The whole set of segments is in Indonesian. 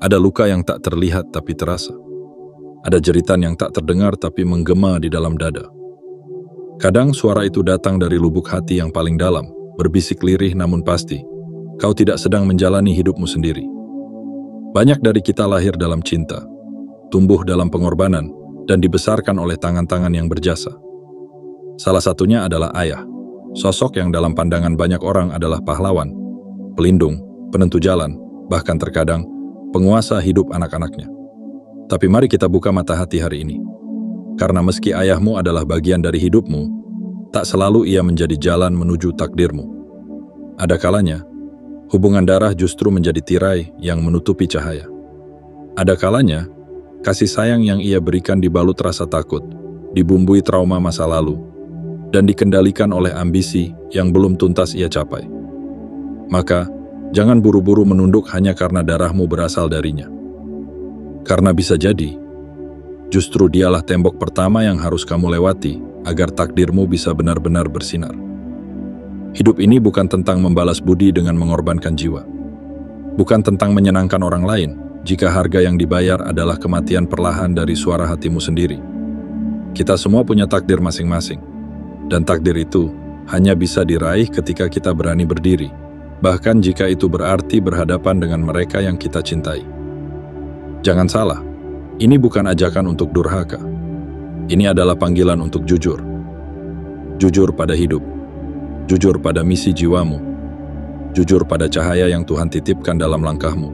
Ada luka yang tak terlihat tapi terasa. Ada jeritan yang tak terdengar tapi menggema di dalam dada. Kadang suara itu datang dari lubuk hati yang paling dalam, berbisik lirih namun pasti, kau tidak sedang menjalani hidupmu sendiri. Banyak dari kita lahir dalam cinta, tumbuh dalam pengorbanan, dan dibesarkan oleh tangan-tangan yang berjasa. Salah satunya adalah ayah, sosok yang dalam pandangan banyak orang adalah pahlawan, pelindung, penentu jalan, bahkan terkadang penguasa hidup anak-anaknya. Tapi mari kita buka mata hati hari ini. Karena meski ayahmu adalah bagian dari hidupmu, tak selalu ia menjadi jalan menuju takdirmu. Ada kalanya, hubungan darah justru menjadi tirai yang menutupi cahaya. Ada kalanya, kasih sayang yang ia berikan dibalut rasa takut, dibumbui trauma masa lalu, dan dikendalikan oleh ambisi yang belum tuntas ia capai. Maka, jangan buru-buru menunduk hanya karena darahmu berasal darinya. Karena bisa jadi, justru dialah tembok pertama yang harus kamu lewati agar takdirmu bisa benar-benar bersinar. Hidup ini bukan tentang membalas budi dengan mengorbankan jiwa. Bukan tentang menyenangkan orang lain jika harga yang dibayar adalah kematian perlahan dari suara hatimu sendiri. Kita semua punya takdir masing-masing, dan takdir itu hanya bisa diraih ketika kita berani berdiri, bahkan jika itu berarti berhadapan dengan mereka yang kita cintai. Jangan salah, ini bukan ajakan untuk durhaka. Ini adalah panggilan untuk jujur. Jujur pada hidup, jujur pada misi jiwamu, jujur pada cahaya yang Tuhan titipkan dalam langkahmu.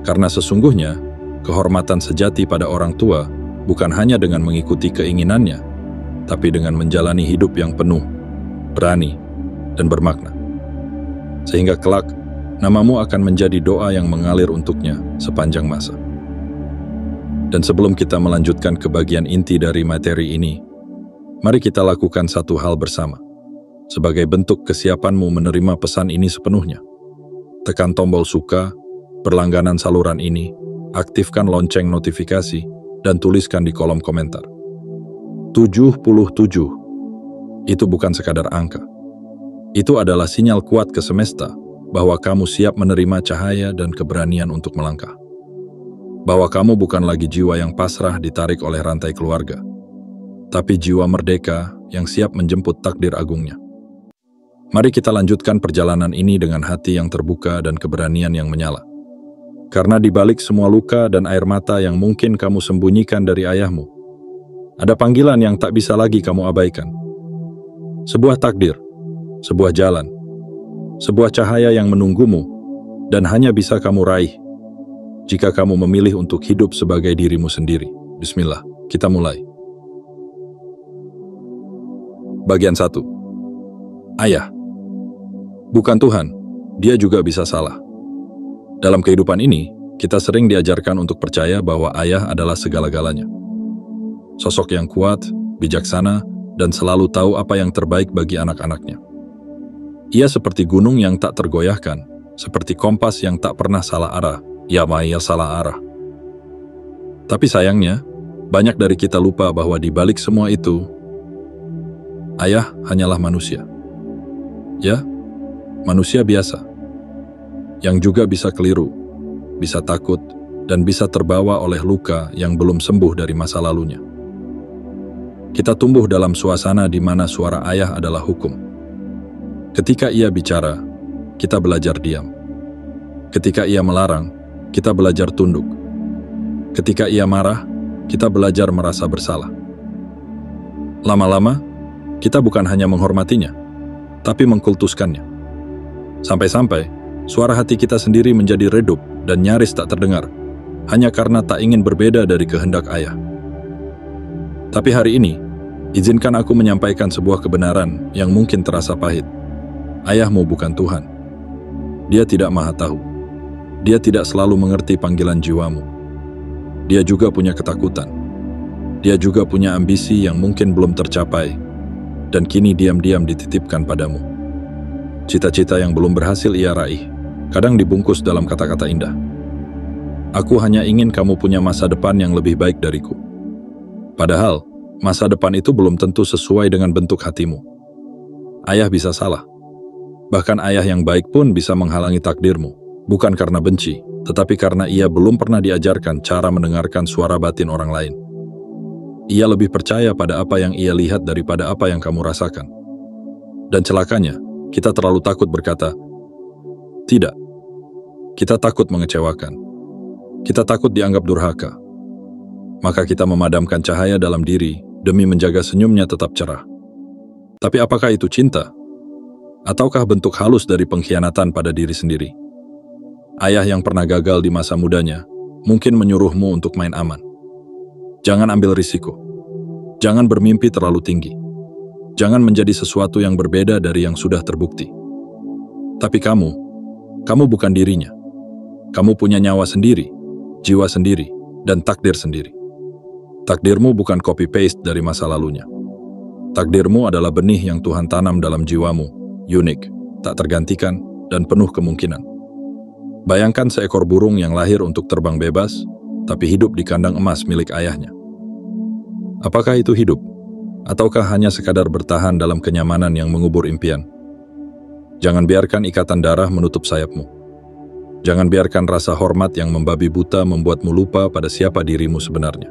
Karena sesungguhnya, kehormatan sejati pada orang tua bukan hanya dengan mengikuti keinginannya, tapi dengan menjalani hidup yang penuh, berani, dan bermakna. Sehingga kelak, namamu akan menjadi doa yang mengalir untuknya sepanjang masa. Dan sebelum kita melanjutkan ke bagian inti dari materi ini, mari kita lakukan satu hal bersama. Sebagai bentuk kesiapanmu menerima pesan ini sepenuhnya. Tekan tombol suka, berlangganan saluran ini, aktifkan lonceng notifikasi, dan tuliskan di kolom komentar. 77. Itu bukan sekadar angka. Itu adalah sinyal kuat ke semesta bahwa kamu siap menerima cahaya dan keberanian untuk melangkah. Bahwa kamu bukan lagi jiwa yang pasrah ditarik oleh rantai keluarga, tapi jiwa merdeka yang siap menjemput takdir agungnya. Mari kita lanjutkan perjalanan ini dengan hati yang terbuka dan keberanian yang menyala. Karena di balik semua luka dan air mata yang mungkin kamu sembunyikan dari ayahmu, ada panggilan yang tak bisa lagi kamu abaikan. Sebuah takdir, sebuah jalan, sebuah cahaya yang menunggumu, dan hanya bisa kamu raih jika kamu memilih untuk hidup sebagai dirimu sendiri. Bismillah, kita mulai. Bagian 1. Ayah. Bukan Tuhan, dia juga bisa salah. Dalam kehidupan ini, kita sering diajarkan untuk percaya bahwa ayah adalah segala-galanya. Sosok yang kuat, bijaksana, dan selalu tahu apa yang terbaik bagi anak-anaknya. Ia seperti gunung yang tak tergoyahkan, seperti kompas yang tak pernah salah arah, ya Maya salah arah. Tapi sayangnya, banyak dari kita lupa bahwa di balik semua itu, ayah hanyalah manusia. Ya, manusia biasa, yang juga bisa keliru, bisa takut, dan bisa terbawa oleh luka yang belum sembuh dari masa lalunya. Kita tumbuh dalam suasana di mana suara ayah adalah hukum. Ketika ia bicara, kita belajar diam. Ketika ia melarang, kita belajar tunduk. Ketika ia marah, kita belajar merasa bersalah. Lama-lama, kita bukan hanya menghormatinya, tapi mengkultuskannya. Sampai-sampai, suara hati kita sendiri menjadi redup dan nyaris tak terdengar, hanya karena tak ingin berbeda dari kehendak ayah. Tapi hari ini, izinkan aku menyampaikan sebuah kebenaran yang mungkin terasa pahit. Ayahmu bukan Tuhan. Dia tidak maha tahu. Dia tidak selalu mengerti panggilan jiwamu. Dia juga punya ketakutan. Dia juga punya ambisi yang mungkin belum tercapai, dan kini diam-diam dititipkan padamu. Cita-cita yang belum berhasil ia raih, kadang dibungkus dalam kata-kata indah. Aku hanya ingin kamu punya masa depan yang lebih baik dariku. Padahal, masa depan itu belum tentu sesuai dengan bentuk hatimu. Ayah bisa salah. Bahkan ayah yang baik pun bisa menghalangi takdirmu, bukan karena benci, tetapi karena ia belum pernah diajarkan cara mendengarkan suara batin orang lain. Ia lebih percaya pada apa yang ia lihat daripada apa yang kamu rasakan. Dan celakanya, kita terlalu takut berkata, "Tidak." Kita takut mengecewakan. Kita takut dianggap durhaka. Maka kita memadamkan cahaya dalam diri demi menjaga senyumnya tetap cerah. Tapi apakah itu cinta? Ataukah bentuk halus dari pengkhianatan pada diri sendiri? Ayah yang pernah gagal di masa mudanya mungkin menyuruhmu untuk main aman. Jangan ambil risiko. Jangan bermimpi terlalu tinggi. Jangan menjadi sesuatu yang berbeda dari yang sudah terbukti. Tapi kamu bukan dirinya. Kamu punya nyawa sendiri, jiwa sendiri, dan takdir sendiri. Takdirmu bukan copy-paste dari masa lalunya. Takdirmu adalah benih yang Tuhan tanam dalam jiwamu, unik, tak tergantikan, dan penuh kemungkinan. Bayangkan seekor burung yang lahir untuk terbang bebas, tapi hidup di kandang emas milik ayahnya. Apakah itu hidup? Ataukah hanya sekadar bertahan dalam kenyamanan yang mengubur impian? Jangan biarkan ikatan darah menutup sayapmu. Jangan biarkan rasa hormat yang membabi buta membuatmu lupa pada siapa dirimu sebenarnya.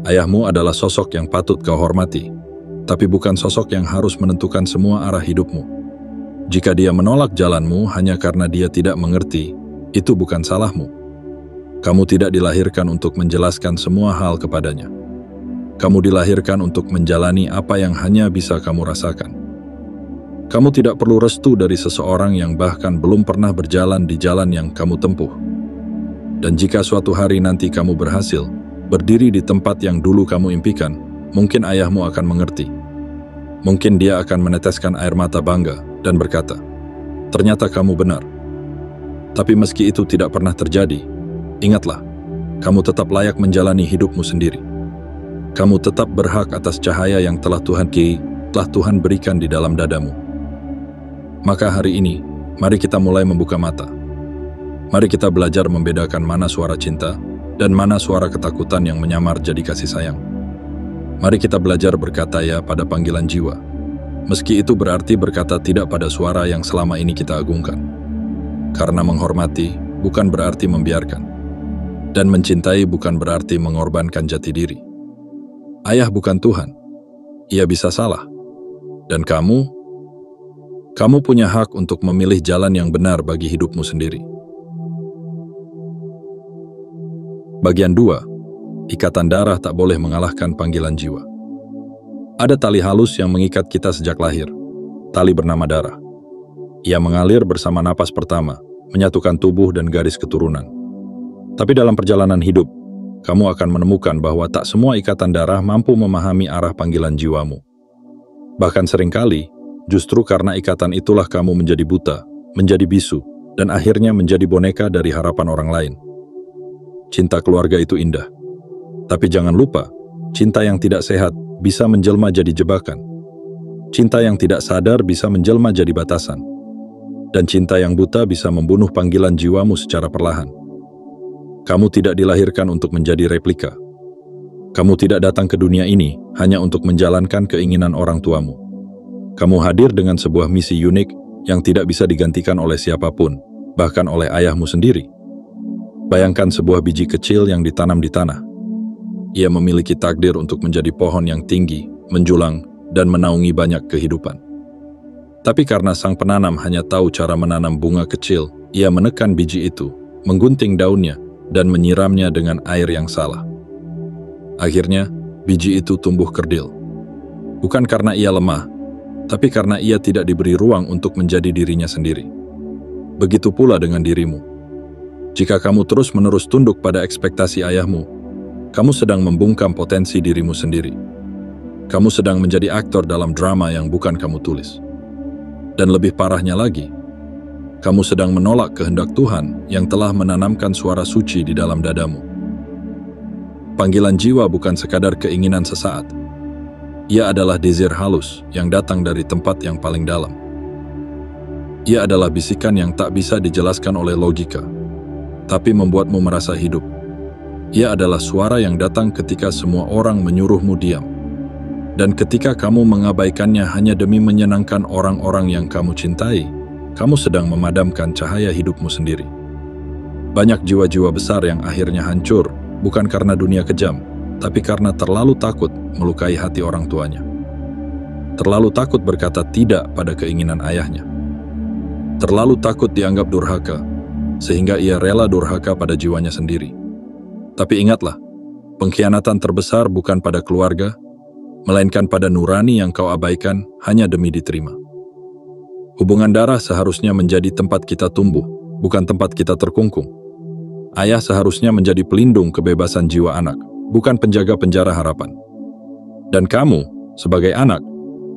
Ayahmu adalah sosok yang patut kau hormati, tapi bukan sosok yang harus menentukan semua arah hidupmu. Jika dia menolak jalanmu hanya karena dia tidak mengerti, itu bukan salahmu. Kamu tidak dilahirkan untuk menjelaskan semua hal kepadanya. Kamu dilahirkan untuk menjalani apa yang hanya bisa kamu rasakan. Kamu tidak perlu restu dari seseorang yang bahkan belum pernah berjalan di jalan yang kamu tempuh. Dan jika suatu hari nanti kamu berhasil berdiri di tempat yang dulu kamu impikan, mungkin ayahmu akan mengerti. Mungkin dia akan meneteskan air mata bangga dan berkata, "Ternyata kamu benar." Tapi meski itu tidak pernah terjadi, ingatlah, kamu tetap layak menjalani hidupmu sendiri. Kamu tetap berhak atas cahaya yang telah Tuhan berikan di dalam dadamu. Maka hari ini, mari kita mulai membuka mata. Mari kita belajar membedakan mana suara cinta dan mana suara ketakutan yang menyamar jadi kasih sayang. Mari kita belajar berkata ya pada panggilan jiwa, meski itu berarti berkata tidak pada suara yang selama ini kita agungkan. Karena menghormati bukan berarti membiarkan, dan mencintai bukan berarti mengorbankan jati diri. Ayah bukan Tuhan. Ia bisa salah. Dan kamu punya hak untuk memilih jalan yang benar bagi hidupmu sendiri. Bagian 2. Ikatan darah tak boleh mengalahkan panggilan jiwa. Ada tali halus yang mengikat kita sejak lahir. Tali bernama darah. Ia mengalir bersama napas pertama, menyatukan tubuh dan garis keturunan. Tapi dalam perjalanan hidup, kamu akan menemukan bahwa tak semua ikatan darah mampu memahami arah panggilan jiwamu. Bahkan seringkali, justru karena ikatan itulah kamu menjadi buta, menjadi bisu, dan akhirnya menjadi boneka dari harapan orang lain. Cinta keluarga itu indah. Tapi jangan lupa, cinta yang tidak sehat bisa menjelma jadi jebakan. Cinta yang tidak sadar bisa menjelma jadi batasan. Dan cinta yang buta bisa membunuh panggilan jiwamu secara perlahan. Kamu tidak dilahirkan untuk menjadi replika. Kamu tidak datang ke dunia ini hanya untuk menjalankan keinginan orang tuamu. Kamu hadir dengan sebuah misi unik yang tidak bisa digantikan oleh siapapun, bahkan oleh ayahmu sendiri. Bayangkan sebuah biji kecil yang ditanam di tanah. Ia memiliki takdir untuk menjadi pohon yang tinggi, menjulang, dan menaungi banyak kehidupan. Tapi karena sang penanam hanya tahu cara menanam bunga kecil, ia menekan biji itu, menggunting daunnya, dan menyiramnya dengan air yang salah. Akhirnya, biji itu tumbuh kerdil. Bukan karena ia lemah, tapi karena ia tidak diberi ruang untuk menjadi dirinya sendiri. Begitu pula dengan dirimu. Jika kamu terus-menerus tunduk pada ekspektasi ayahmu, kamu sedang membungkam potensi dirimu sendiri. Kamu sedang menjadi aktor dalam drama yang bukan kamu tulis. Dan lebih parahnya lagi, kamu sedang menolak kehendak Tuhan yang telah menanamkan suara suci di dalam dadamu. Panggilan jiwa bukan sekadar keinginan sesaat. Ia adalah desir halus yang datang dari tempat yang paling dalam. Ia adalah bisikan yang tak bisa dijelaskan oleh logika, tapi membuatmu merasa hidup. Ia adalah suara yang datang ketika semua orang menyuruhmu diam, dan ketika kamu mengabaikannya hanya demi menyenangkan orang-orang yang kamu cintai, kamu sedang memadamkan cahaya hidupmu sendiri. Banyak jiwa-jiwa besar yang akhirnya hancur, bukan karena dunia kejam, tapi karena terlalu takut melukai hati orang tuanya. Terlalu takut berkata tidak pada keinginan ayahnya. Terlalu takut dianggap durhaka, sehingga ia rela durhaka pada jiwanya sendiri. Tapi ingatlah, pengkhianatan terbesar bukan pada keluarga, melainkan pada nurani yang kau abaikan hanya demi diterima. Hubungan darah seharusnya menjadi tempat kita tumbuh, bukan tempat kita terkungkung. Ayah seharusnya menjadi pelindung kebebasan jiwa anak, bukan penjaga penjara harapan. Dan kamu, sebagai anak,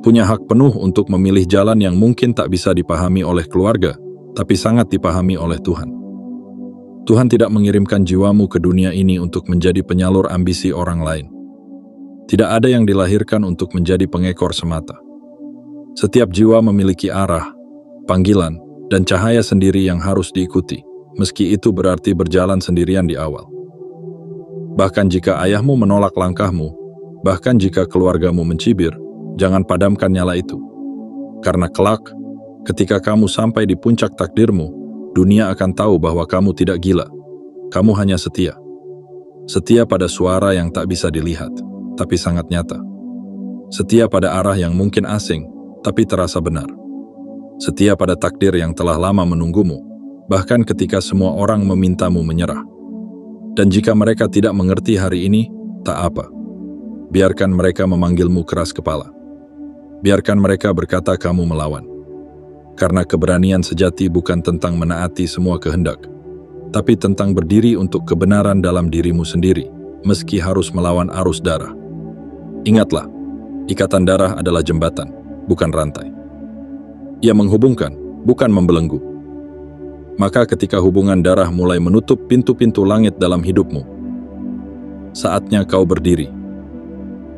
punya hak penuh untuk memilih jalan yang mungkin tak bisa dipahami oleh keluarga, tapi sangat dipahami oleh Tuhan. Tuhan tidak mengirimkan jiwamu ke dunia ini untuk menjadi penyalur ambisi orang lain. Tidak ada yang dilahirkan untuk menjadi pengekor semata. Setiap jiwa memiliki arah, panggilan, dan cahaya sendiri yang harus diikuti, meski itu berarti berjalan sendirian di awal. Bahkan jika ayahmu menolak langkahmu, bahkan jika keluargamu mencibir, jangan padamkan nyala itu. Karena kelak, ketika kamu sampai di puncak takdirmu, dunia akan tahu bahwa kamu tidak gila. Kamu hanya setia. Setia pada suara yang tak bisa dilihat, tapi sangat nyata. Setia pada arah yang mungkin asing, tapi terasa benar. Setia pada takdir yang telah lama menunggumu, bahkan ketika semua orang memintamu menyerah. Dan jika mereka tidak mengerti hari ini, tak apa. Biarkan mereka memanggilmu keras kepala. Biarkan mereka berkata kamu melawan. Karena keberanian sejati bukan tentang menaati semua kehendak, tapi tentang berdiri untuk kebenaran dalam dirimu sendiri, meski harus melawan arus darah. Ingatlah, ikatan darah adalah jembatan, bukan rantai. Ia menghubungkan, bukan membelenggu. Maka ketika hubungan darah mulai menutup pintu-pintu langit dalam hidupmu, saatnya kau berdiri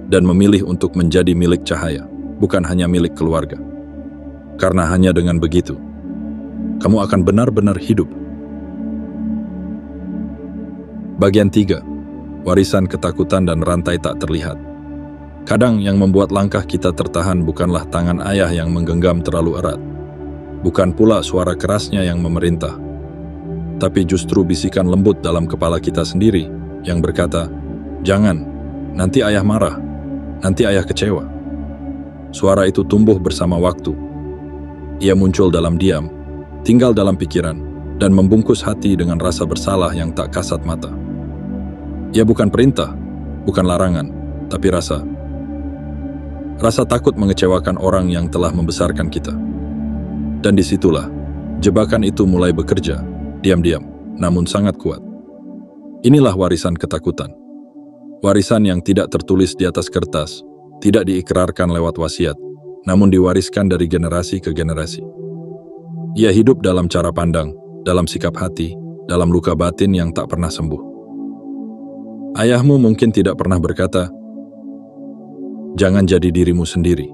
dan memilih untuk menjadi milik cahaya, bukan hanya milik keluarga. Karena hanya dengan begitu, kamu akan benar-benar hidup. Bagian 3. Warisan ketakutan dan rantai tak terlihat. Kadang yang membuat langkah kita tertahan bukanlah tangan ayah yang menggenggam terlalu erat, bukan pula suara kerasnya yang memerintah, tapi justru bisikan lembut dalam kepala kita sendiri yang berkata, "Jangan, nanti ayah marah, nanti ayah kecewa." Suara itu tumbuh bersama waktu. Ia muncul dalam diam, tinggal dalam pikiran, dan membungkus hati dengan rasa bersalah yang tak kasat mata. Ia bukan perintah, bukan larangan, tapi rasa. Rasa takut mengecewakan orang yang telah membesarkan kita. Dan disitulah, jebakan itu mulai bekerja, diam-diam, namun sangat kuat. Inilah warisan ketakutan. Warisan yang tidak tertulis di atas kertas, tidak diikrarkan lewat wasiat, namun diwariskan dari generasi ke generasi. Ia hidup dalam cara pandang, dalam sikap hati, dalam luka batin yang tak pernah sembuh. Ayahmu mungkin tidak pernah berkata, "Jangan jadi dirimu sendiri."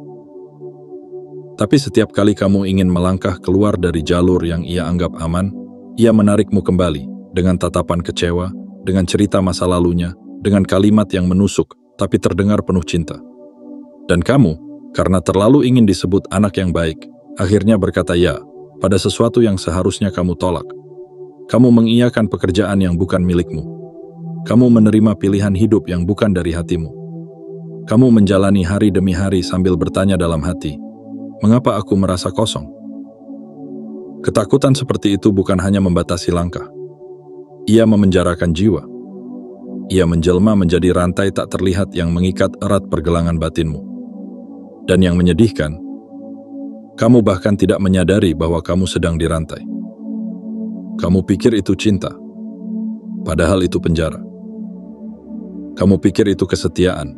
Tapi setiap kali kamu ingin melangkah keluar dari jalur yang ia anggap aman, ia menarikmu kembali dengan tatapan kecewa, dengan cerita masa lalunya, dengan kalimat yang menusuk tapi terdengar penuh cinta. Dan kamu, karena terlalu ingin disebut anak yang baik, akhirnya berkata ya pada sesuatu yang seharusnya kamu tolak. Kamu mengiyakan pekerjaan yang bukan milikmu. Kamu menerima pilihan hidup yang bukan dari hatimu. Kamu menjalani hari demi hari sambil bertanya dalam hati, "Mengapa aku merasa kosong?" Ketakutan seperti itu bukan hanya membatasi langkah. Ia memenjarakan jiwa. Ia menjelma menjadi rantai tak terlihat yang mengikat erat pergelangan batinmu. Dan yang menyedihkan, kamu bahkan tidak menyadari bahwa kamu sedang dirantai. Kamu pikir itu cinta, padahal itu penjara. Kamu pikir itu kesetiaan,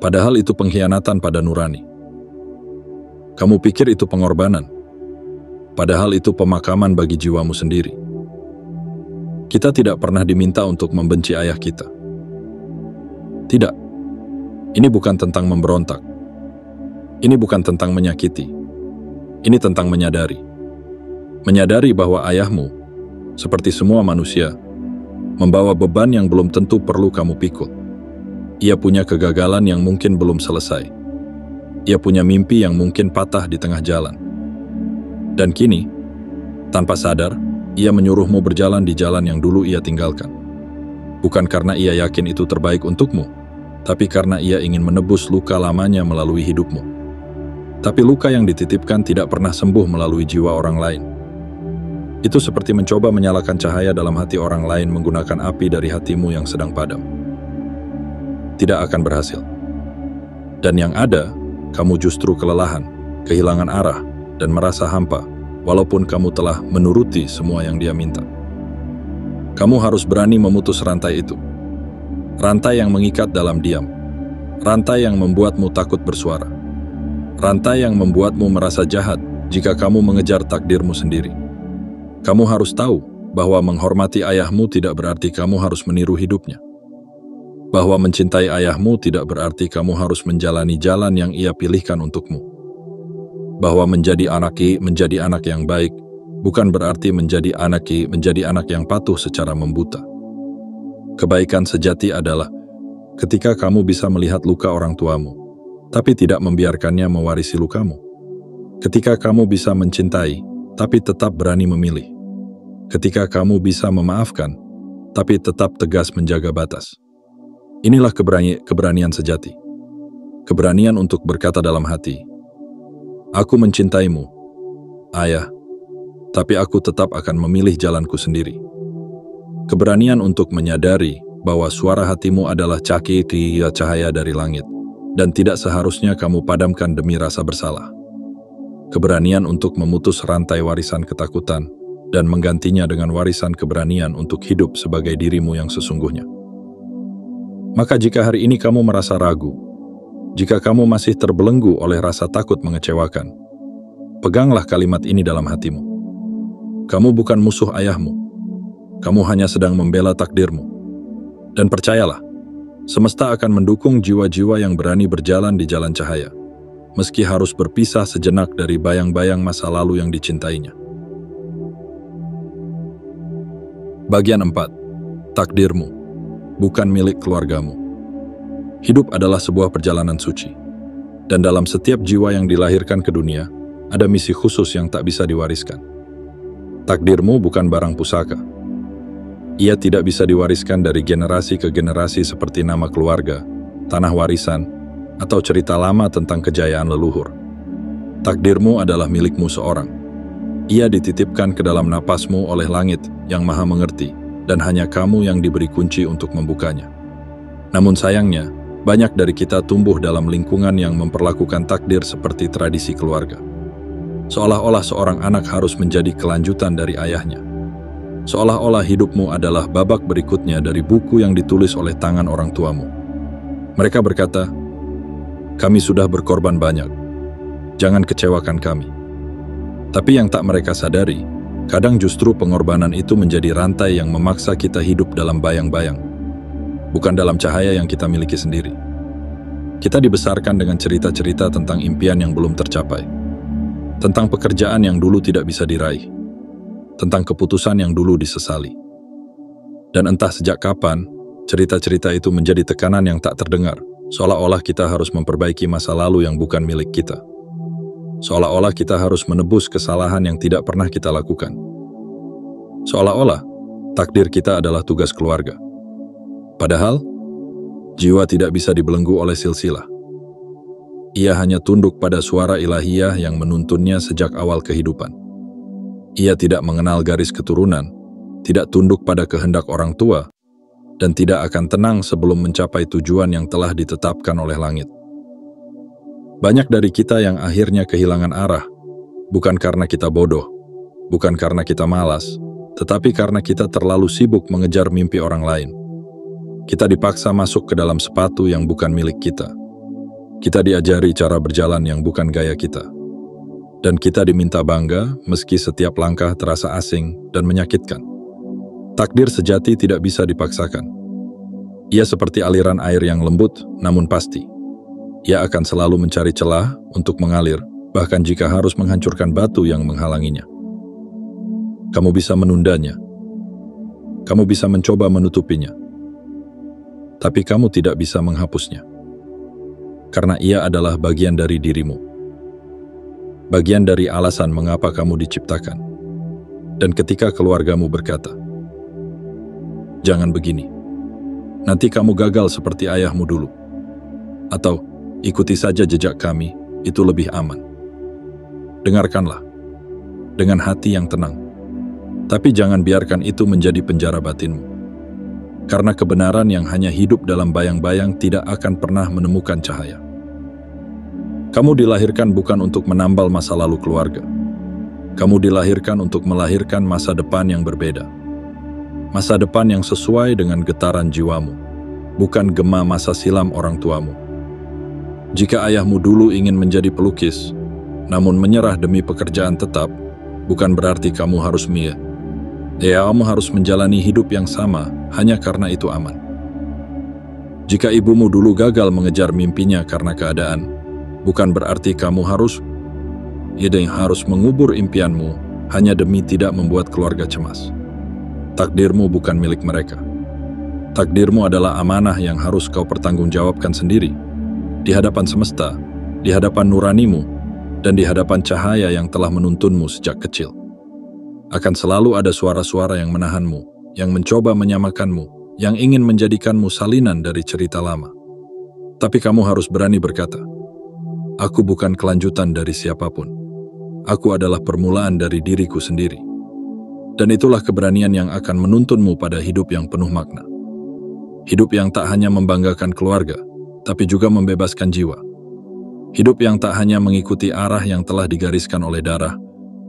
padahal itu pengkhianatan pada nurani. Kamu pikir itu pengorbanan, padahal itu pemakaman bagi jiwamu sendiri. Kita tidak pernah diminta untuk membenci ayah kita. Tidak, ini bukan tentang memberontak. Ini bukan tentang menyakiti. Ini tentang menyadari. Menyadari bahwa ayahmu, seperti semua manusia, membawa beban yang belum tentu perlu kamu pikul. Ia punya kegagalan yang mungkin belum selesai. Ia punya mimpi yang mungkin patah di tengah jalan. Dan kini, tanpa sadar, Ia menyuruhmu berjalan di jalan yang dulu ia tinggalkan. Bukan karena ia yakin itu terbaik untukmu, tapi karena ia ingin menebus luka lamanya melalui hidupmu. Tapi luka yang dititipkan tidak pernah sembuh melalui jiwa orang lain. Itu seperti mencoba menyalakan cahaya dalam hati orang lain menggunakan api dari hatimu yang sedang padam. Tidak akan berhasil. Dan yang ada, kamu justru kelelahan, kehilangan arah, dan merasa hampa, walaupun kamu telah menuruti semua yang dia minta. Kamu harus berani memutus rantai itu. Rantai yang mengikat dalam diam. Rantai yang membuatmu takut bersuara. Rantai yang membuatmu merasa jahat jika kamu mengejar takdirmu sendiri. Kamu harus tahu bahwa menghormati ayahmu tidak berarti kamu harus meniru hidupnya. Bahwa mencintai ayahmu tidak berarti kamu harus menjalani jalan yang ia pilihkan untukmu. Bahwa menjadi anak yang baik bukan berarti menjadi anak yang patuh secara membuta. Kebaikan sejati adalah ketika kamu bisa melihat luka orang tuamu, tapi tidak membiarkannya mewarisi lukamu. Ketika kamu bisa mencintai, tapi tetap berani memilih. Ketika kamu bisa memaafkan, tapi tetap tegas menjaga batas. Inilah keberanian sejati. Keberanian untuk berkata dalam hati, "Aku mencintaimu, Ayah, tapi aku tetap akan memilih jalanku sendiri." Keberanian untuk menyadari bahwa suara hatimu adalah cahaya dari langit, dan tidak seharusnya kamu padamkan demi rasa bersalah. Keberanian untuk memutus rantai warisan ketakutan, dan menggantinya dengan warisan keberanian untuk hidup sebagai dirimu yang sesungguhnya. Maka jika hari ini kamu merasa ragu, jika kamu masih terbelenggu oleh rasa takut mengecewakan, peganglah kalimat ini dalam hatimu. Kamu bukan musuh ayahmu, kamu hanya sedang membela takdirmu. Dan percayalah, semesta akan mendukung jiwa-jiwa yang berani berjalan di jalan cahaya, meski harus berpisah sejenak dari bayang-bayang masa lalu yang dicintainya. Bagian 4. Takdirmu, bukan milik keluargamu. Hidup adalah sebuah perjalanan suci, dan dalam setiap jiwa yang dilahirkan ke dunia, ada misi khusus yang tak bisa diwariskan. Takdirmu bukan barang pusaka. Ia tidak bisa diwariskan dari generasi ke generasi seperti nama keluarga, tanah warisan, atau cerita lama tentang kejayaan leluhur. Takdirmu adalah milikmu seorang. Ia dititipkan ke dalam napasmu oleh langit yang maha mengerti, dan hanya kamu yang diberi kunci untuk membukanya. Namun sayangnya, banyak dari kita tumbuh dalam lingkungan yang memperlakukan takdir seperti tradisi keluarga. Seolah-olah seorang anak harus menjadi kelanjutan dari ayahnya. Seolah-olah hidupmu adalah babak berikutnya dari buku yang ditulis oleh tangan orang tuamu. Mereka berkata, "Kami sudah berkorban banyak. Jangan kecewakan kami." Tapi yang tak mereka sadari, kadang justru pengorbanan itu menjadi rantai yang memaksa kita hidup dalam bayang-bayang, bukan dalam cahaya yang kita miliki sendiri. Kita dibesarkan dengan cerita-cerita tentang impian yang belum tercapai, tentang pekerjaan yang dulu tidak bisa diraih, tentang keputusan yang dulu disesali. Dan entah sejak kapan, cerita-cerita itu menjadi tekanan yang tak terdengar, seolah-olah kita harus memperbaiki masa lalu yang bukan milik kita. Seolah-olah kita harus menebus kesalahan yang tidak pernah kita lakukan. Seolah-olah takdir kita adalah tugas keluarga. Padahal, jiwa tidak bisa dibelenggu oleh silsilah. Ia hanya tunduk pada suara ilahiyah yang menuntunnya sejak awal kehidupan. Ia tidak mengenal garis keturunan, tidak tunduk pada kehendak orang tua, dan tidak akan tenang sebelum mencapai tujuan yang telah ditetapkan oleh langit. Banyak dari kita yang akhirnya kehilangan arah, bukan karena kita bodoh, bukan karena kita malas, tetapi karena kita terlalu sibuk mengejar mimpi orang lain. Kita dipaksa masuk ke dalam sepatu yang bukan milik kita. Kita diajari cara berjalan yang bukan gaya kita. Dan kita diminta bangga meski setiap langkah terasa asing dan menyakitkan. Takdir sejati tidak bisa dipaksakan. Ia seperti aliran air yang lembut namun pasti. Ia akan selalu mencari celah untuk mengalir, bahkan jika harus menghancurkan batu yang menghalanginya. Kamu bisa menundanya. Kamu bisa mencoba menutupinya. Tapi kamu tidak bisa menghapusnya. Karena ia adalah bagian dari dirimu. Bagian dari alasan mengapa kamu diciptakan. Dan ketika keluargamu berkata, "Jangan begini, nanti kamu gagal seperti ayahmu dulu," atau "Ikuti saja jejak kami, itu lebih aman." Dengarkanlah, dengan hati yang tenang. Tapi jangan biarkan itu menjadi penjara batinmu. Karena kebenaran yang hanya hidup dalam bayang-bayang tidak akan pernah menemukan cahaya. Kamu dilahirkan bukan untuk menambal masa lalu keluarga. Kamu dilahirkan untuk melahirkan masa depan yang berbeda. Masa depan yang sesuai dengan getaran jiwamu, bukan gema masa silam orang tuamu. Jika ayahmu dulu ingin menjadi pelukis, namun menyerah demi pekerjaan tetap, bukan berarti kamu harus kamu harus menjalani hidup yang sama hanya karena itu aman. Jika ibumu dulu gagal mengejar mimpinya karena keadaan, bukan berarti kamu harus mengubur impianmu hanya demi tidak membuat keluarga cemas. Takdirmu bukan milik mereka. Takdirmu adalah amanah yang harus kau pertanggungjawabkan sendiri, di hadapan semesta, di hadapan nuranimu, dan di hadapan cahaya yang telah menuntunmu sejak kecil. Akan selalu ada suara-suara yang menahanmu, yang mencoba menyamakanmu, yang ingin menjadikanmu salinan dari cerita lama. Tapi kamu harus berani berkata, "Aku bukan kelanjutan dari siapapun. Aku adalah permulaan dari diriku sendiri." Dan itulah keberanian yang akan menuntunmu pada hidup yang penuh makna. Hidup yang tak hanya membanggakan keluarga, tapi juga membebaskan jiwa. Hidup yang tak hanya mengikuti arah yang telah digariskan oleh darah,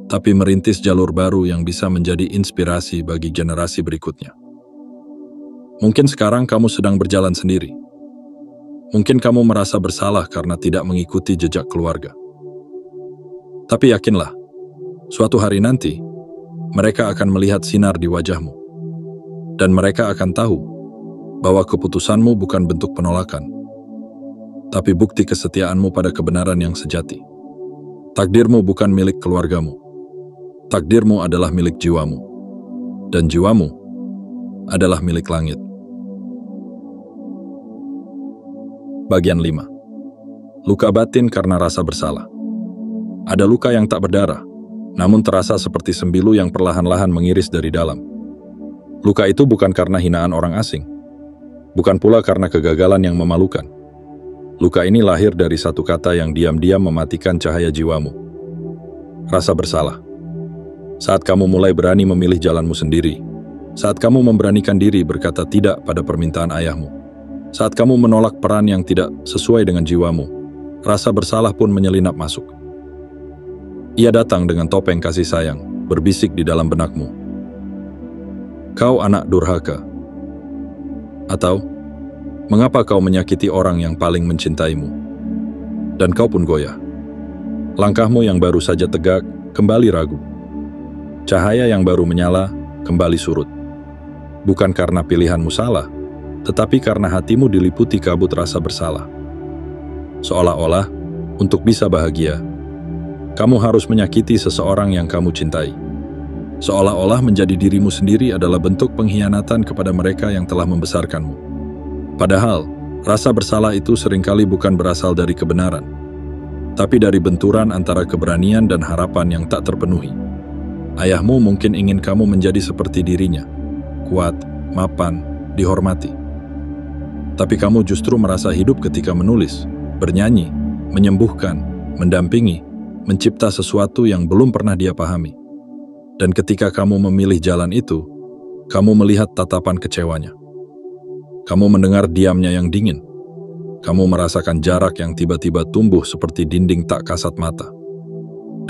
tapi merintis jalur baru yang bisa menjadi inspirasi bagi generasi berikutnya. Mungkin sekarang kamu sedang berjalan sendiri. Mungkin kamu merasa bersalah karena tidak mengikuti jejak keluarga. Tapi yakinlah, suatu hari nanti, mereka akan melihat sinar di wajahmu. Dan mereka akan tahu bahwa keputusanmu bukan bentuk penolakan, tapi bukti kesetiaanmu pada kebenaran yang sejati. Takdirmu bukan milik keluargamu. Takdirmu adalah milik jiwamu, dan jiwamu adalah milik langit. Bagian 5. Luka batin karena rasa bersalah. Ada luka yang tak berdarah, namun terasa seperti sembilu yang perlahan-lahan mengiris dari dalam. Luka itu bukan karena hinaan orang asing, bukan pula karena kegagalan yang memalukan. Luka ini lahir dari satu kata yang diam-diam mematikan cahaya jiwamu. Rasa bersalah. Saat kamu mulai berani memilih jalanmu sendiri, saat kamu memberanikan diri berkata tidak pada permintaan ayahmu, saat kamu menolak peran yang tidak sesuai dengan jiwamu, rasa bersalah pun menyelinap masuk. Ia datang dengan topeng kasih sayang, berbisik di dalam benakmu. "Kau anak durhaka." Atau, "Mengapa kau menyakiti orang yang paling mencintaimu?" Dan kau pun goyah. Langkahmu yang baru saja tegak, kembali ragu. Cahaya yang baru menyala, kembali surut. Bukan karena pilihanmu salah, tetapi karena hatimu diliputi kabut rasa bersalah. Seolah-olah, untuk bisa bahagia, kamu harus menyakiti seseorang yang kamu cintai. Seolah-olah menjadi dirimu sendiri adalah bentuk pengkhianatan kepada mereka yang telah membesarkanmu. Padahal, rasa bersalah itu seringkali bukan berasal dari kebenaran, tapi dari benturan antara keberanian dan harapan yang tak terpenuhi. Ayahmu mungkin ingin kamu menjadi seperti dirinya, kuat, mapan, dihormati. Tapi kamu justru merasa hidup ketika menulis, bernyanyi, menyembuhkan, mendampingi, mencipta sesuatu yang belum pernah dia pahami. Dan ketika kamu memilih jalan itu, kamu melihat tatapan kecewanya. Kamu mendengar diamnya yang dingin. Kamu merasakan jarak yang tiba-tiba tumbuh seperti dinding tak kasat mata.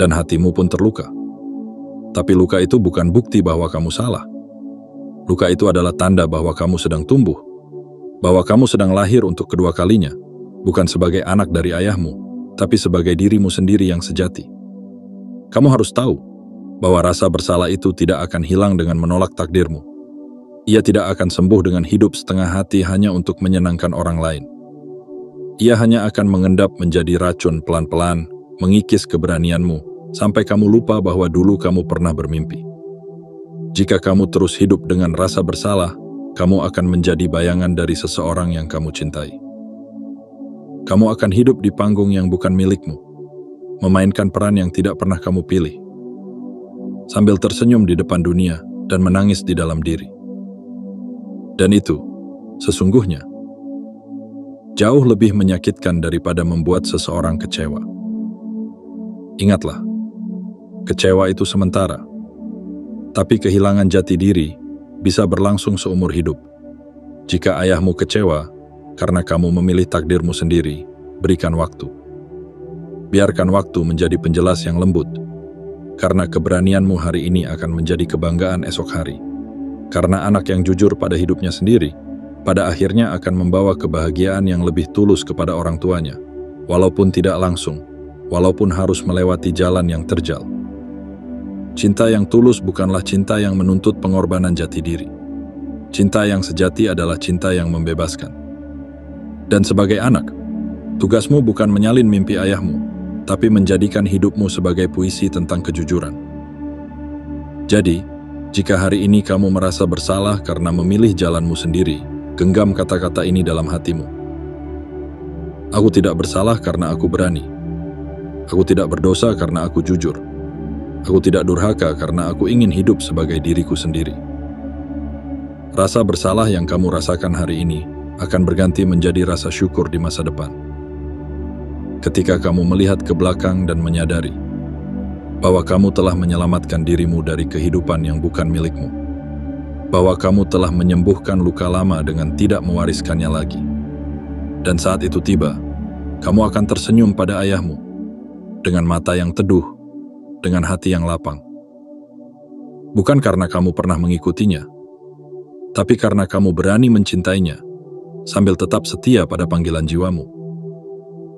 Dan hatimu pun terluka. Tapi luka itu bukan bukti bahwa kamu salah. Luka itu adalah tanda bahwa kamu sedang tumbuh, bahwa kamu sedang lahir untuk kedua kalinya, bukan sebagai anak dari ayahmu, tapi sebagai dirimu sendiri yang sejati. Kamu harus tahu bahwa rasa bersalah itu tidak akan hilang dengan menolak takdirmu. Ia tidak akan sembuh dengan hidup setengah hati hanya untuk menyenangkan orang lain. Ia hanya akan mengendap menjadi racun pelan-pelan, mengikis keberanianmu, sampai kamu lupa bahwa dulu kamu pernah bermimpi. Jika kamu terus hidup dengan rasa bersalah, kamu akan menjadi bayangan dari seseorang yang kamu cintai. Kamu akan hidup di panggung yang bukan milikmu, memainkan peran yang tidak pernah kamu pilih. sambil tersenyum di depan dunia dan menangis di dalam diri. Dan itu, sesungguhnya, jauh lebih menyakitkan daripada membuat seseorang kecewa. Ingatlah, kecewa itu sementara, tapi kehilangan jati diri bisa berlangsung seumur hidup. Jika ayahmu kecewa karena kamu memilih takdirmu sendiri, berikan waktu. Biarkan waktu menjadi penjelas yang lembut, karena keberanianmu hari ini akan menjadi kebanggaan esok hari. Karena anak yang jujur pada hidupnya sendiri, pada akhirnya akan membawa kebahagiaan yang lebih tulus kepada orang tuanya, walaupun tidak langsung, walaupun harus melewati jalan yang terjal. Cinta yang tulus bukanlah cinta yang menuntut pengorbanan jati diri. Cinta yang sejati adalah cinta yang membebaskan. Dan sebagai anak, tugasmu bukan menyalin mimpi ayahmu, tapi menjadikan hidupmu sebagai puisi tentang kejujuran. Jadi, jika hari ini kamu merasa bersalah karena memilih jalanmu sendiri, genggam kata-kata ini dalam hatimu. Aku tidak bersalah karena aku berani. Aku tidak berdosa karena aku jujur. Aku tidak durhaka karena aku ingin hidup sebagai diriku sendiri. Rasa bersalah yang kamu rasakan hari ini akan berganti menjadi rasa syukur di masa depan. Ketika kamu melihat ke belakang dan menyadari bahwa kamu telah menyelamatkan dirimu dari kehidupan yang bukan milikmu, bahwa kamu telah menyembuhkan luka lama dengan tidak mewariskannya lagi. Dan saat itu tiba, kamu akan tersenyum pada ayahmu dengan mata yang teduh, dengan hati yang lapang. Bukan karena kamu pernah mengikutinya, tapi karena kamu berani mencintainya sambil tetap setia pada panggilan jiwamu.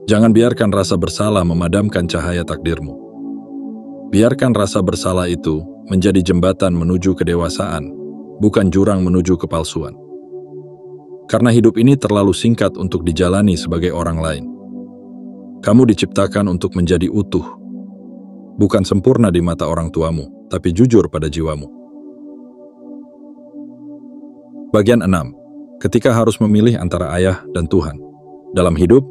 Jangan biarkan rasa bersalah memadamkan cahaya takdirmu. Biarkan rasa bersalah itu menjadi jembatan menuju kedewasaan, bukan jurang menuju kepalsuan. Karena hidup ini terlalu singkat untuk dijalani sebagai orang lain. Kamu diciptakan untuk menjadi utuh, bukan sempurna di mata orang tuamu, tapi jujur pada jiwamu. Bagian 6. Ketika harus memilih antara ayah dan Tuhan. Dalam hidup,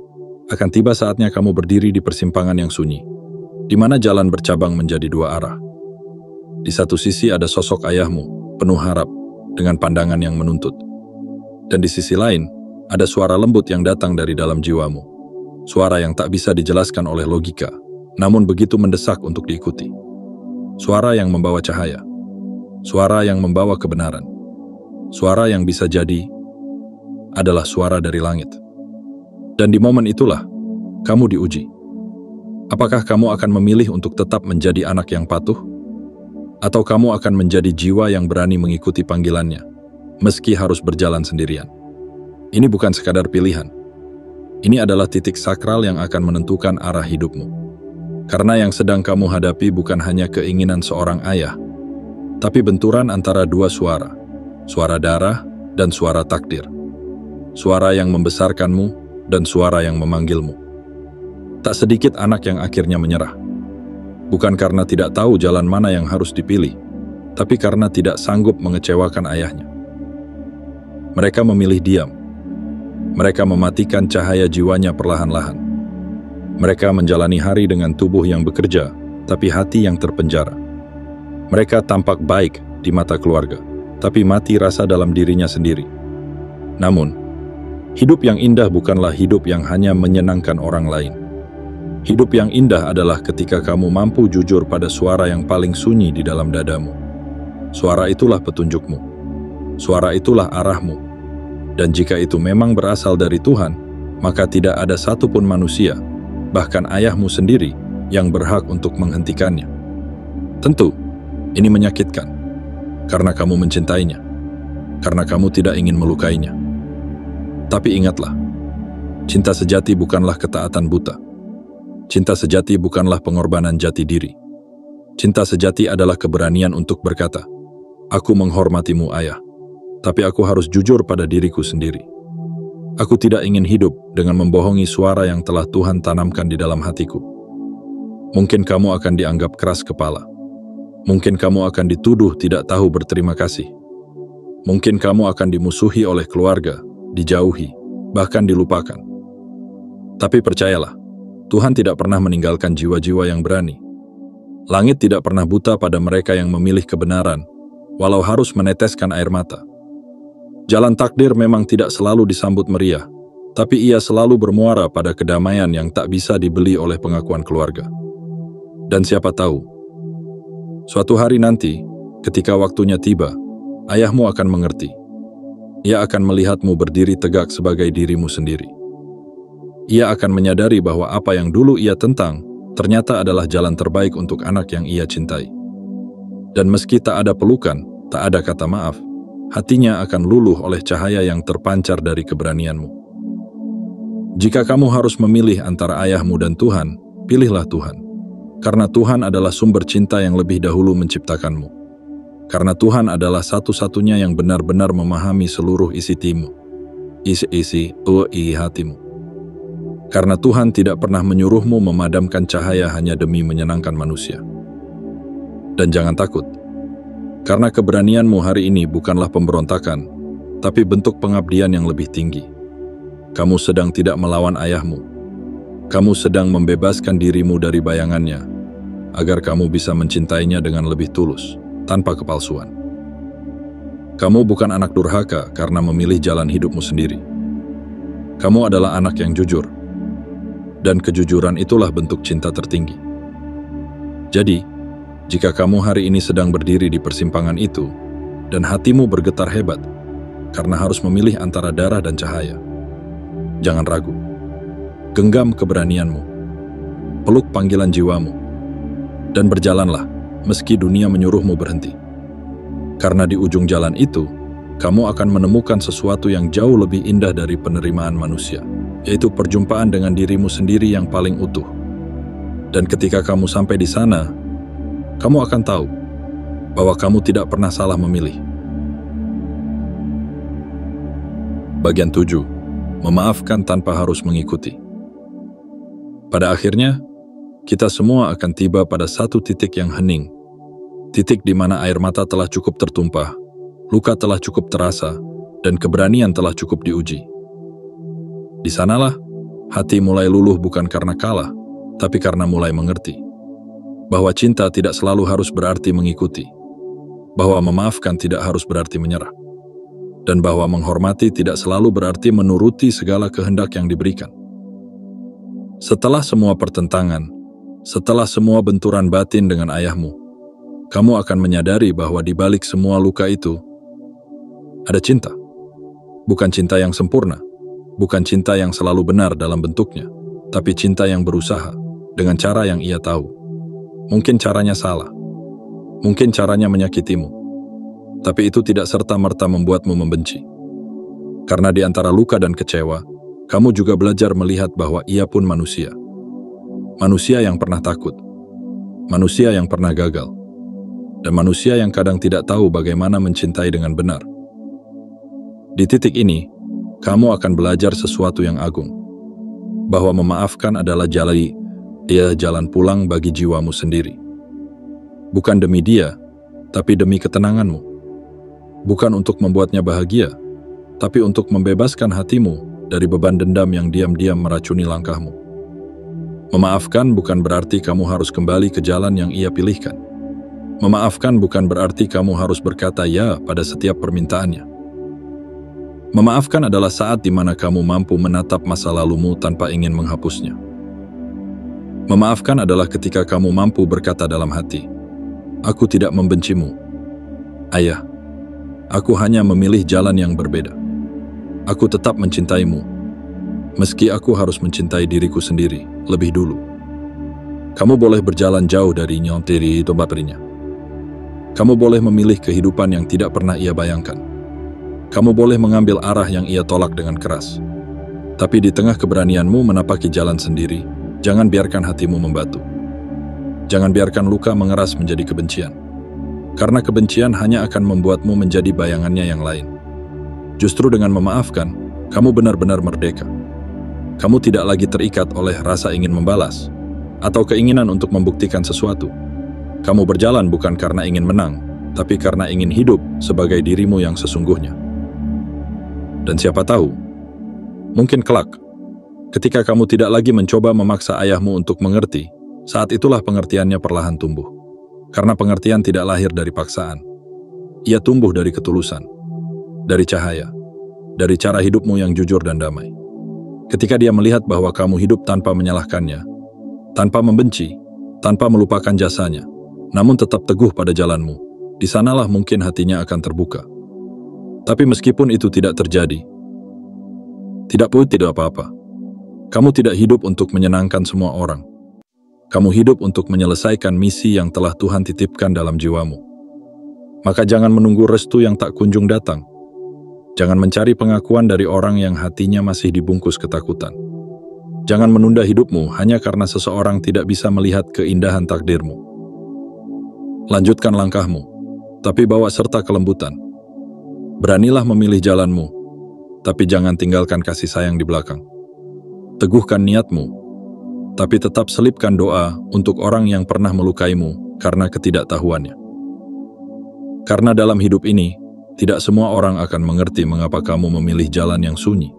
akan tiba saatnya kamu berdiri di persimpangan yang sunyi, di mana jalan bercabang menjadi dua arah. Di satu sisi ada sosok ayahmu, penuh harap, dengan pandangan yang menuntut. Dan di sisi lain, ada suara lembut yang datang dari dalam jiwamu. Suara yang tak bisa dijelaskan oleh logika, namun begitu mendesak untuk diikuti. Suara yang membawa cahaya. Suara yang membawa kebenaran. Suara yang bisa jadi adalah suara dari langit. Dan di momen itulah, kamu diuji. Apakah kamu akan memilih untuk tetap menjadi anak yang patuh? Atau kamu akan menjadi jiwa yang berani mengikuti panggilannya, meski harus berjalan sendirian? Ini bukan sekadar pilihan. Ini adalah titik sakral yang akan menentukan arah hidupmu. Karena yang sedang kamu hadapi bukan hanya keinginan seorang ayah, tapi benturan antara dua suara, suara darah dan suara takdir. Suara yang membesarkanmu dan suara yang memanggilmu. Tak sedikit anak yang akhirnya menyerah. Bukan karena tidak tahu jalan mana yang harus dipilih, tapi karena tidak sanggup mengecewakan ayahnya. Mereka memilih diam. Mereka mematikan cahaya jiwanya perlahan-lahan. Mereka menjalani hari dengan tubuh yang bekerja, tapi hati yang terpenjara. Mereka tampak baik di mata keluarga, tapi mati rasa dalam dirinya sendiri. Namun, hidup yang indah bukanlah hidup yang hanya menyenangkan orang lain. Hidup yang indah adalah ketika kamu mampu jujur pada suara yang paling sunyi di dalam dadamu. Suara itulah petunjukmu. Suara itulah arahmu. Dan jika itu memang berasal dari Tuhan, maka tidak ada satupun manusia, bahkan ayahmu sendiri, yang berhak untuk menghentikannya. Tentu, ini menyakitkan, karena kamu mencintainya, karena kamu tidak ingin melukainya. Tapi ingatlah, cinta sejati bukanlah ketaatan buta. Cinta sejati bukanlah pengorbanan jati diri. Cinta sejati adalah keberanian untuk berkata, "Aku menghormatimu, ayah, tapi aku harus jujur pada diriku sendiri. Aku tidak ingin hidup dengan membohongi suara yang telah Tuhan tanamkan di dalam hatiku." Mungkin kamu akan dianggap keras kepala. Mungkin kamu akan dituduh tidak tahu berterima kasih. Mungkin kamu akan dimusuhi oleh keluarga, dijauhi, bahkan dilupakan. Tapi percayalah, Tuhan tidak pernah meninggalkan jiwa-jiwa yang berani. Langit tidak pernah buta pada mereka yang memilih kebenaran, walau harus meneteskan air mata. Jalan takdir memang tidak selalu disambut meriah, tapi ia selalu bermuara pada kedamaian yang tak bisa dibeli oleh pengakuan keluarga. Dan siapa tahu, suatu hari nanti, ketika waktunya tiba, ayahmu akan mengerti. Ia akan melihatmu berdiri tegak sebagai dirimu sendiri. Ia akan menyadari bahwa apa yang dulu ia tentang, ternyata adalah jalan terbaik untuk anak yang ia cintai. Dan meski tak ada pelukan, tak ada kata maaf, hatinya akan luluh oleh cahaya yang terpancar dari keberanianmu. Jika kamu harus memilih antara ayahmu dan Tuhan, pilihlah Tuhan. Karena Tuhan adalah sumber cinta yang lebih dahulu menciptakanmu. Karena Tuhan adalah satu-satunya yang benar-benar memahami seluruh isi hatimu. Karena Tuhan tidak pernah menyuruhmu memadamkan cahaya hanya demi menyenangkan manusia. Dan jangan takut, karena keberanianmu hari ini bukanlah pemberontakan, tapi bentuk pengabdian yang lebih tinggi. Kamu sedang tidak melawan ayahmu. Kamu sedang membebaskan dirimu dari bayangannya, agar kamu bisa mencintainya dengan lebih tulus, tanpa kepalsuan. Kamu bukan anak durhaka karena memilih jalan hidupmu sendiri. Kamu adalah anak yang jujur, dan kejujuran itulah bentuk cinta tertinggi. Jadi, jika kamu hari ini sedang berdiri di persimpangan itu, dan hatimu bergetar hebat, karena harus memilih antara darah dan cahaya, jangan ragu. Genggam keberanianmu, peluk panggilan jiwamu, dan berjalanlah meski dunia menyuruhmu berhenti. Karena di ujung jalan itu, kamu akan menemukan sesuatu yang jauh lebih indah dari penerimaan manusia, yaitu perjumpaan dengan dirimu sendiri yang paling utuh. Dan ketika kamu sampai di sana, kamu akan tahu bahwa kamu tidak pernah salah memilih. Bagian 7. Memaafkan tanpa harus mengikuti. Pada akhirnya, kita semua akan tiba pada satu titik yang hening. Titik di mana air mata telah cukup tertumpah, luka telah cukup terasa, dan keberanian telah cukup diuji. Di sanalah, hati mulai luluh bukan karena kalah, tapi karena mulai mengerti. Bahwa cinta tidak selalu harus berarti mengikuti. Bahwa memaafkan tidak harus berarti menyerah. Dan bahwa menghormati tidak selalu berarti menuruti segala kehendak yang diberikan. Setelah semua pertentangan, setelah semua benturan batin dengan ayahmu, kamu akan menyadari bahwa di balik semua luka itu, ada cinta. Bukan cinta yang sempurna, bukan cinta yang selalu benar dalam bentuknya, tapi cinta yang berusaha, dengan cara yang ia tahu. Mungkin caranya salah, mungkin caranya menyakitimu, tapi itu tidak serta-merta membuatmu membenci. Karena di antara luka dan kecewa, kamu juga belajar melihat bahwa ia pun manusia. Manusia yang pernah takut, manusia yang pernah gagal, dan manusia yang kadang tidak tahu bagaimana mencintai dengan benar. Di titik ini, kamu akan belajar sesuatu yang agung, bahwa memaafkan adalah jalan pulang bagi jiwamu sendiri. Bukan demi dia, tapi demi ketenanganmu. Bukan untuk membuatnya bahagia, tapi untuk membebaskan hatimu dari beban dendam yang diam-diam meracuni langkahmu. Memaafkan bukan berarti kamu harus kembali ke jalan yang ia pilihkan. Memaafkan bukan berarti kamu harus berkata ya pada setiap permintaannya. Memaafkan adalah saat di mana kamu mampu menatap masa lalumu tanpa ingin menghapusnya. Memaafkan adalah ketika kamu mampu berkata dalam hati, "Aku tidak membencimu, Ayah. Aku hanya memilih jalan yang berbeda. Aku tetap mencintaimu, meski aku harus mencintai diriku sendiri lebih dulu." Kamu boleh berjalan jauh dari tempat berinya. Kamu boleh memilih kehidupan yang tidak pernah ia bayangkan. Kamu boleh mengambil arah yang ia tolak dengan keras. Tapi di tengah keberanianmu menapaki jalan sendiri, jangan biarkan hatimu membatu. Jangan biarkan luka mengeras menjadi kebencian. Karena kebencian hanya akan membuatmu menjadi bayangannya yang lain. Justru dengan memaafkan, kamu benar-benar merdeka. Kamu tidak lagi terikat oleh rasa ingin membalas, atau keinginan untuk membuktikan sesuatu. Kamu berjalan bukan karena ingin menang, tapi karena ingin hidup sebagai dirimu yang sesungguhnya. Dan siapa tahu, mungkin kelak, ketika kamu tidak lagi mencoba memaksa ayahmu untuk mengerti, saat itulah pengertiannya perlahan tumbuh. Karena pengertian tidak lahir dari paksaan. Ia tumbuh dari ketulusan, dari cahaya, dari cara hidupmu yang jujur dan damai. Ketika dia melihat bahwa kamu hidup tanpa menyalahkannya, tanpa membenci, tanpa melupakan jasanya, namun tetap teguh pada jalanmu, di sanalah mungkin hatinya akan terbuka. Tapi meskipun itu tidak terjadi, tidak apa-apa. Kamu tidak hidup untuk menyenangkan semua orang. Kamu hidup untuk menyelesaikan misi yang telah Tuhan titipkan dalam jiwamu. Maka jangan menunggu restu yang tak kunjung datang. Jangan mencari pengakuan dari orang yang hatinya masih dibungkus ketakutan. Jangan menunda hidupmu hanya karena seseorang tidak bisa melihat keindahan takdirmu. Lanjutkan langkahmu, tapi bawa serta kelembutan. Beranilah memilih jalanmu, tapi jangan tinggalkan kasih sayang di belakang. Teguhkan niatmu, tapi tetap selipkan doa untuk orang yang pernah melukaimu karena ketidaktahuannya. Karena dalam hidup ini, tidak semua orang akan mengerti mengapa kamu memilih jalan yang sunyi.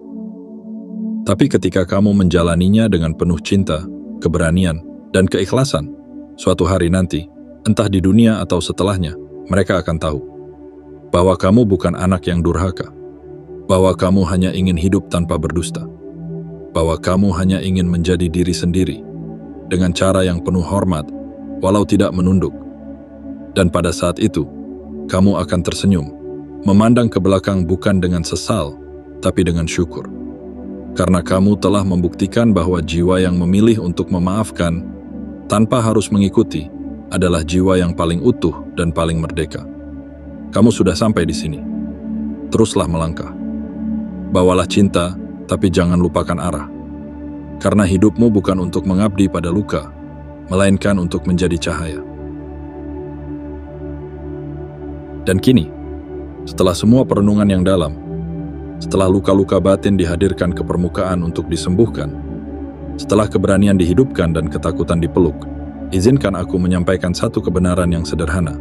Tapi ketika kamu menjalaninya dengan penuh cinta, keberanian, dan keikhlasan, suatu hari nanti, entah di dunia atau setelahnya, mereka akan tahu bahwa kamu bukan anak yang durhaka, bahwa kamu hanya ingin hidup tanpa berdusta, bahwa kamu hanya ingin menjadi diri sendiri dengan cara yang penuh hormat, walau tidak menunduk. Dan pada saat itu, kamu akan tersenyum, memandang ke belakang bukan dengan sesal, tapi dengan syukur. Karena kamu telah membuktikan bahwa jiwa yang memilih untuk memaafkan tanpa harus mengikuti adalah jiwa yang paling utuh dan paling merdeka. Kamu sudah sampai di sini. Teruslah melangkah. Bawalah cinta, tapi jangan lupakan arah. Karena hidupmu bukan untuk mengabdi pada luka, melainkan untuk menjadi cahaya. Dan kini, setelah semua perenungan yang dalam, setelah luka-luka batin dihadirkan ke permukaan untuk disembuhkan, setelah keberanian dihidupkan dan ketakutan dipeluk, izinkan aku menyampaikan satu kebenaran yang sederhana,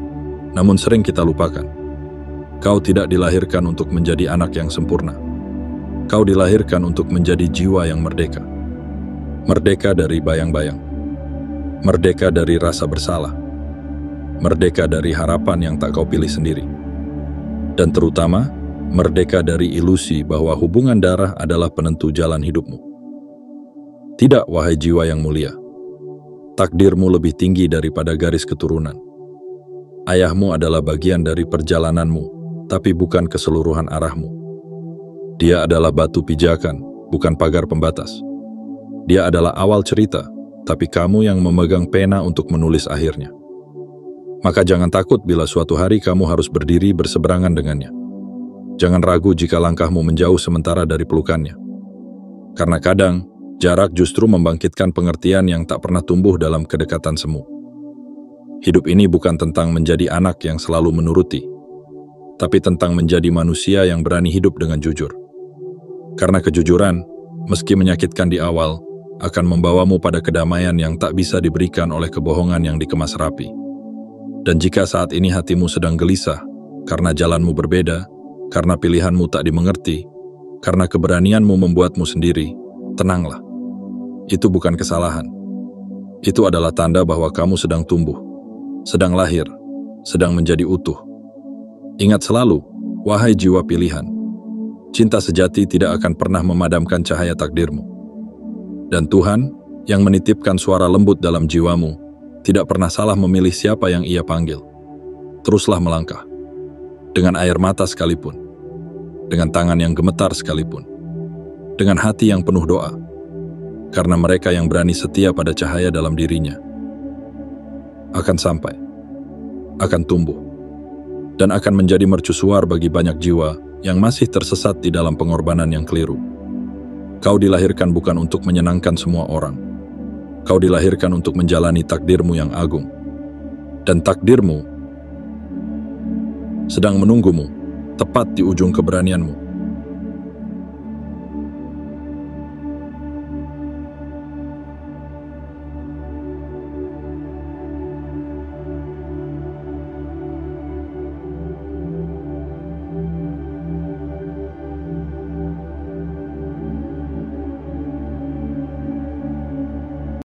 namun sering kita lupakan. Kau tidak dilahirkan untuk menjadi anak yang sempurna. Kau dilahirkan untuk menjadi jiwa yang merdeka. Merdeka dari bayang-bayang. Merdeka dari rasa bersalah. Merdeka dari harapan yang tak kau pilih sendiri. Dan terutama, merdeka dari ilusi bahwa hubungan darah adalah penentu jalan hidupmu. Tidak, wahai jiwa yang mulia. Takdirmu lebih tinggi daripada garis keturunan. Ayahmu adalah bagian dari perjalananmu, tapi bukan keseluruhan arahmu. Dia adalah batu pijakan, bukan pagar pembatas. Dia adalah awal cerita, tapi kamu yang memegang pena untuk menulis akhirnya. Maka jangan takut bila suatu hari kamu harus berdiri berseberangan dengannya. Jangan ragu jika langkahmu menjauh sementara dari pelukannya. Karena kadang, jarak justru membangkitkan pengertian yang tak pernah tumbuh dalam kedekatan semu. Hidup ini bukan tentang menjadi anak yang selalu menuruti, tapi tentang menjadi manusia yang berani hidup dengan jujur. Karena kejujuran, meski menyakitkan di awal, akan membawamu pada kedamaian yang tak bisa diberikan oleh kebohongan yang dikemas rapi. Dan jika saat ini hatimu sedang gelisah, karena jalanmu berbeda, karena pilihanmu tak dimengerti, karena keberanianmu membuatmu sendiri, tenanglah. Itu bukan kesalahan. Itu adalah tanda bahwa kamu sedang tumbuh, sedang lahir, sedang menjadi utuh. Ingat selalu, wahai jiwa pilihan, cinta sejati tidak akan pernah memadamkan cahaya takdirmu. Dan Tuhan, yang menitipkan suara lembut dalam jiwamu, tidak pernah salah memilih siapa yang Ia panggil. Teruslah melangkah, dengan air mata sekalipun, dengan tangan yang gemetar sekalipun, dengan hati yang penuh doa, karena mereka yang berani setia pada cahaya dalam dirinya akan sampai, akan tumbuh, dan akan menjadi mercusuar bagi banyak jiwa yang masih tersesat di dalam pengorbanan yang keliru. Kau dilahirkan bukan untuk menyenangkan semua orang. Kau dilahirkan untuk menjalani takdirmu yang agung. Dan takdirmu sedang menunggumu, tepat di ujung keberanianmu.